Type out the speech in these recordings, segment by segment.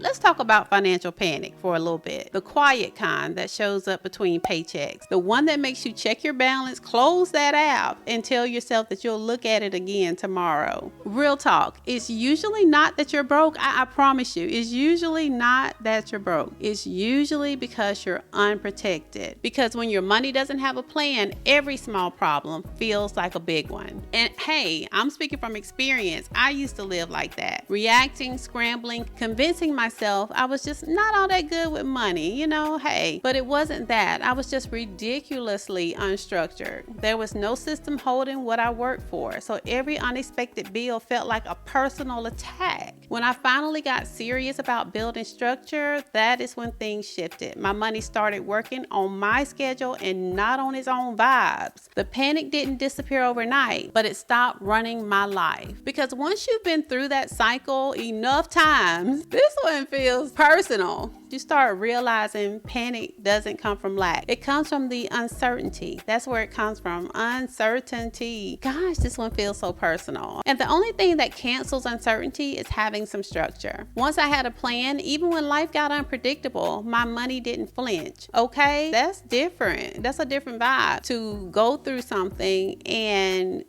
Let's talk about financial panic for a little bit. The quiet kind that shows up between paychecks. The one that makes you check your balance, close that app, and tell yourself that you'll look at it again tomorrow. Real talk. It's usually not that you're broke. I promise you. It's usually not that you're broke. It's usually because you're unprotected. Because when your money doesn't have a plan, every small problem feels like a big one. And hey, I'm speaking from experience. I used to live like that. Reacting, scrambling, convincing myself I was just not all that good with money, hey. But it wasn't that. I was just ridiculously unstructured. There was no system holding what I worked for. So every unexpected bill felt like a personal attack. When I finally got serious about building structure, that is when things shifted. My money started working on my schedule and not on its own vibes. The panic didn't disappear overnight, but it stopped running my life. Because once you've been through that cycle enough times, this one feels personal. You start realizing panic doesn't come from lack. It comes from the uncertainty. That's where it comes from. Uncertainty. Gosh, this one feels so personal. And the only thing that cancels uncertainty is having some structure. Once I had a plan, even when life got unpredictable, my money didn't flinch. Okay? That's different. That's a different vibe to go through something and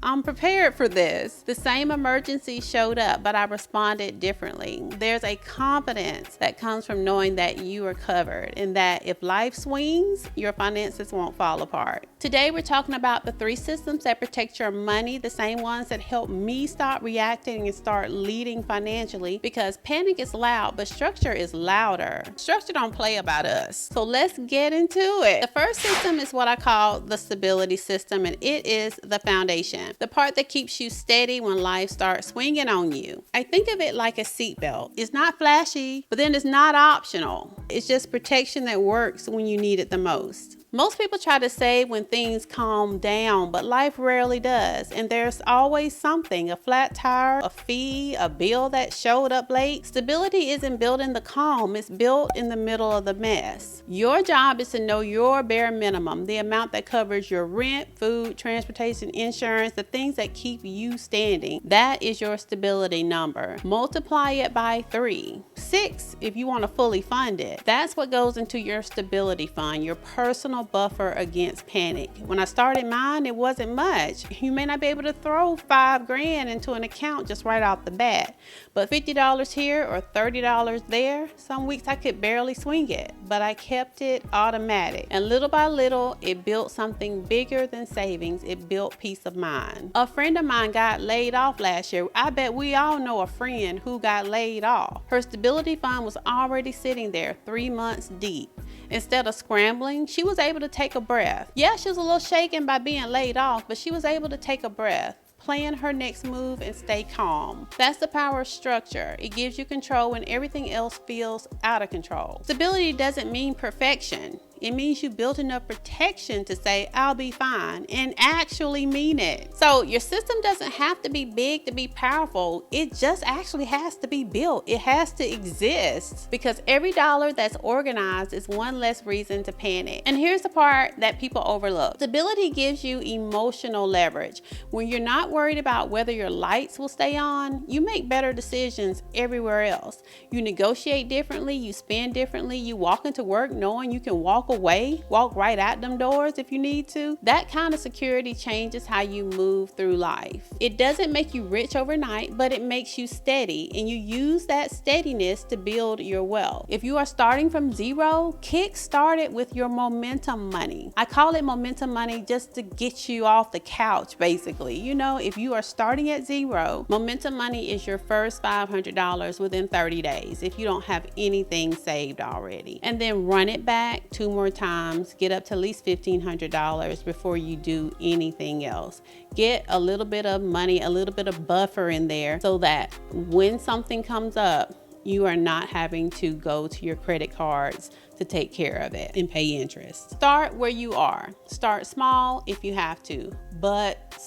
I'm prepared for this. The same emergency showed up, but I responded differently. There's a confidence that comes from knowing that you are covered and that if life swings, your finances won't fall apart. Today, we're talking about the 3 systems that protect your money, the same ones that help me stop reacting and start leading financially, because panic is loud, but structure is louder. Structure don't play about us. So let's get into it. The first system is what I call the stability system, and it is the foundation. The part that keeps you steady when life starts swinging on you. I think of it like a seatbelt. It's not flashy, but then it's not optional. It's just protection that works when you need it the most. Most people try to save when things calm down, but life rarely does. And there's always something, a flat tire, a fee, a bill that showed up late. Stability isn't built in the calm, it's built in the middle of the mess. Your job is to know your bare minimum, the amount that covers your rent, food, transportation, insurance, the things that keep you standing. That is your stability number. Multiply it by 3. 6 if you want to fully fund it. That's what goes into your stability fund, your personal buffer against panic. When I started mine, it wasn't much. You may not be able to throw $5,000 into an account just right off the bat, but $50 here or $30 there, some weeks I could barely swing it, but I kept it automatic. And little by little, it built something bigger than savings. It built peace of mind. A friend of mine got laid off last year. I bet we all know a friend who got laid off. Her stability fund was already sitting there 3 months deep. Instead of scrambling, she was able to take a breath. Yeah, she was a little shaken by being laid off, but she was able to take a breath, plan her next move, and stay calm. That's the power of structure. It gives you control when everything else feels out of control. Stability doesn't mean perfection. It means you built enough protection to say, I'll be fine, and actually mean it. So your system doesn't have to be big to be powerful. It just actually has to be built. It has to exist, because every dollar that's organized is one less reason to panic. And here's the part that people overlook. Stability gives you emotional leverage. When you're not worried about whether your lights will stay on, you make better decisions everywhere else. You negotiate differently, you spend differently, you walk into work knowing you can walk right out them doors if you need to. That kind of security changes how you move through life. It doesn't make you rich overnight, but it makes you steady, and you use that steadiness to build your wealth. If you are starting from zero, kick start it with your momentum money. I call it momentum money just to get you off the couch, basically. If you are starting at zero, momentum money is your first $500 within 30 days if you don't have anything saved already. And then run it back 2 more times, get up to at least $1,500 before you do anything else. Get a little bit of money, a little bit of buffer in there, so that when something comes up, you are not having to go to your credit cards to take care of it and pay interest. Start where you are. Start small if you have to, but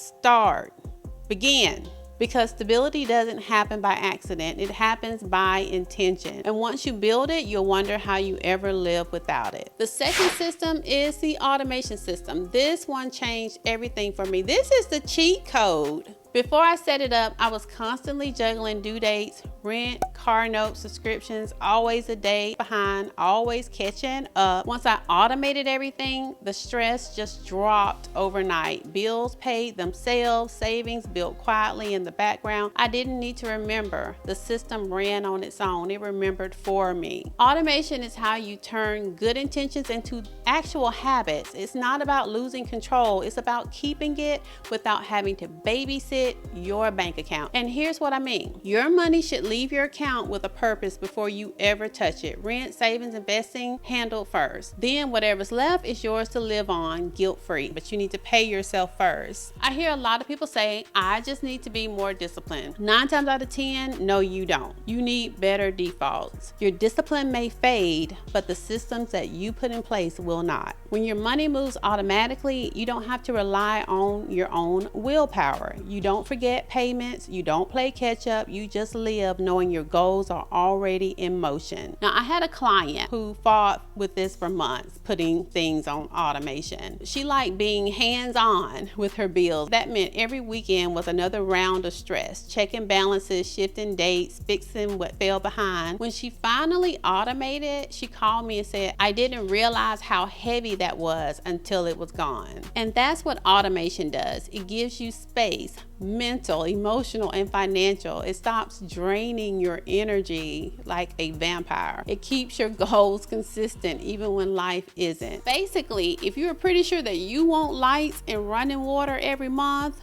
begin. Because stability doesn't happen by accident. It happens by intention. And once you build it, you'll wonder how you ever live without it. The second system is the automation system. This one changed everything for me. This is the cheat code. Before I set it up, I was constantly juggling due dates, rent, car notes, subscriptions, always a day behind, always catching up. Once I automated everything, the stress just dropped overnight. Bills paid themselves, savings built quietly in the background. I didn't need to remember. The system ran on its own. It remembered for me. Automation is how you turn good intentions into actual habits. It's not about losing control. It's about keeping it without having to babysit your bank account. And here's what I mean. Your money should leave your account with a purpose before you ever touch it. Rent, savings, investing, handled first. Then whatever's left is yours to live on guilt-free, but you need to pay yourself first. I hear a lot of people say, I just need to be more disciplined. 9 times out of 10, no, you don't. You need better defaults. Your discipline may fade, but the systems that you put in place will not. When your money moves automatically, you don't have to rely on your own willpower. You don't forget payments. You don't play catch up. You just live knowing your goals are already in motion. Now, I had a client who fought with this for months, putting things on automation. She liked being hands-on with her bills. That meant every weekend was another round of stress, checking balances, shifting dates, fixing what fell behind. When she finally automated, she called me and said, I didn't realize how heavy that was until it was gone. And that's what automation does. It gives you space, mental, emotional, and financial. It stops draining your energy like a vampire. It keeps your goals consistent even when life isn't. Basically, if you're pretty sure that you want lights and running water every month,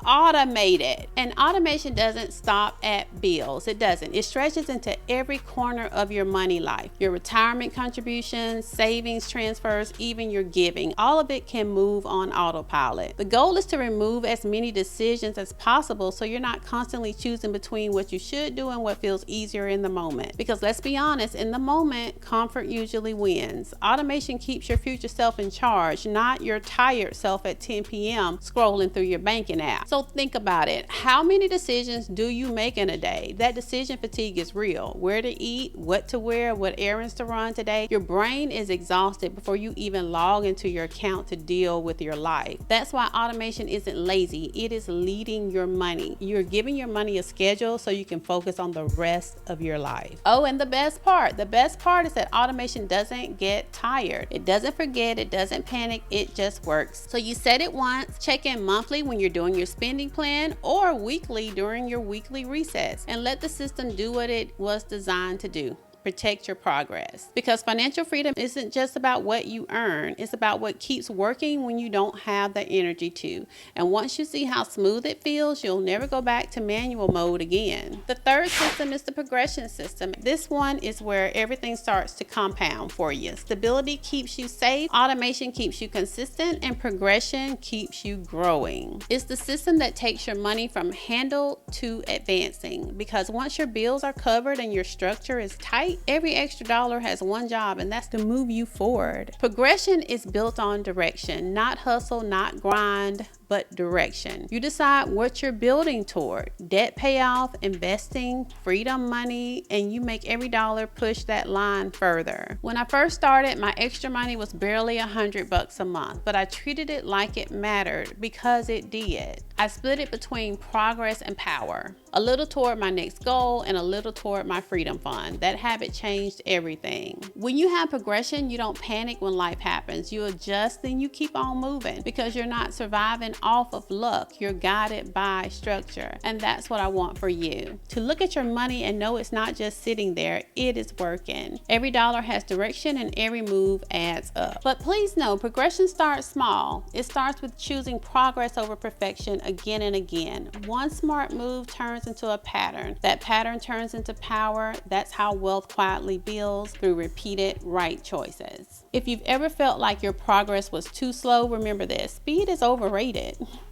automate it. And automation doesn't stop at bills. It doesn't. It stretches into every corner of your money life. Your retirement contributions, savings, transfers, even your giving. All of it can move on autopilot. The goal is to remove as many decisions as possible so you're not constantly choosing between what you should do and what feels easier in the moment. Because let's be honest, in the moment, comfort usually wins. Automation keeps your future self in charge, not your tired self at 10 p.m. scrolling through your banking app. So think about it. How many decisions do you make in a day? That decision fatigue is real. Where to eat, what to wear, what errands to run today. Your brain is exhausted before you even log into your account to deal with your life. That's why automation isn't lazy. It is leading your money. You're giving your money a schedule so you can focus on the rest of your life. Oh, and the best part is that automation doesn't get tired. It doesn't forget. It doesn't panic. It just works. So you set it once, check in monthly when you're doing your spending plan or weekly during your weekly resets, and let the system do what it was designed to do. Protect your progress. Because financial freedom isn't just about what you earn, it's about what keeps working when you don't have the energy to. And once you see how smooth it feels, you'll never go back to manual mode again. The third system is the progression system. This one is where everything starts to compound for you. Stability keeps you safe, automation keeps you consistent, and progression keeps you growing. It's the system that takes your money from handle to advancing. Because once your bills are covered and your structure is tight, every extra dollar has one job, and that's to move you forward. Progression is built on direction, not hustle, not grind, but direction. You decide what you're building toward: debt payoff, investing, freedom money, and you make every dollar push that line further. When I first started, my extra money was barely $100 a month, but I treated it like it mattered because it did. I split it between progress and power, a little toward my next goal and a little toward my freedom fund. That habit changed everything. When you have progression, you don't panic when life happens. You adjust and you keep on moving because you're not surviving off of luck. You're guided by structure. And that's what I want for you. To look at your money and know it's not just sitting there, it is working. Every dollar has direction and every move adds up. But please know, progression starts small. It starts with choosing progress over perfection again and again. One smart move turns into a pattern. That pattern turns into power. That's how wealth quietly builds, through repeated right choices. If you've ever felt like your progress was too slow, remember this: speed is overrated.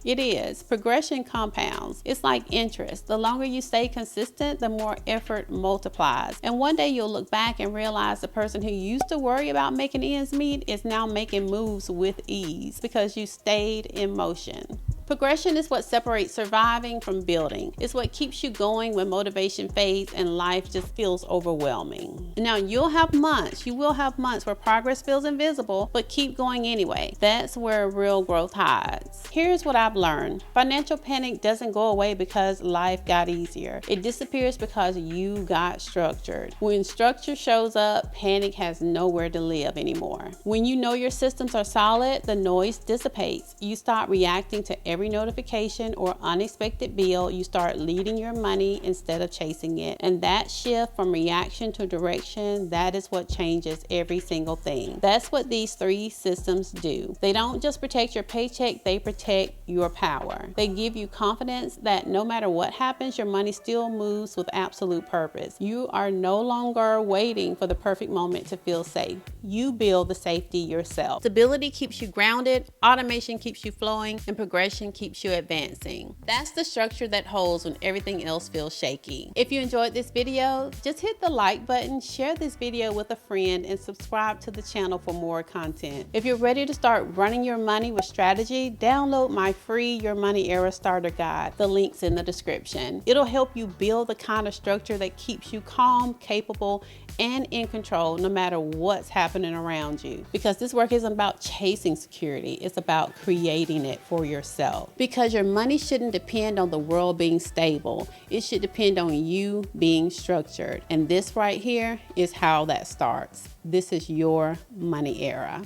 It is. Progression compounds. It's like interest. The longer you stay consistent, the more effort multiplies. And one day you'll look back and realize the person who used to worry about making ends meet is now making moves with ease because you stayed in motion. Progression is what separates surviving from building. It's what keeps you going when motivation fades and life just feels overwhelming. Now, you will have months where progress feels invisible, but keep going anyway. That's where real growth hides. Here's what I've learned. Financial panic doesn't go away because life got easier. It disappears because you got structured. When structure shows up, panic has nowhere to live anymore. When you know your systems are solid, the noise dissipates. You stop reacting to every notification or unexpected bill. You start leading your money instead of chasing it. And that shift from reaction to direction, that is what changes every single thing. That's what these 3 systems do. They don't just protect your paycheck, they protect your power. They give you confidence that no matter what happens, your money still moves with absolute purpose. You are no longer waiting for the perfect moment to feel safe. You build the safety yourself. Stability keeps you grounded, automation keeps you flowing, and progression keeps you advancing. That's the structure that holds when everything else feels shaky. If you enjoyed this video, just hit the like button, share this video with a friend, and subscribe to the channel for more content. If you're ready to start running your money with strategy, download my free Your Money Era Starter Guide. The link's in the description. It'll help you build the kind of structure that keeps you calm, capable, and in control no matter what's happening around you. Because this work isn't about chasing security, it's about creating it for yourself. Because your money shouldn't depend on the world being stable, it should depend on you being structured. And this right here is how that starts. This is your money era.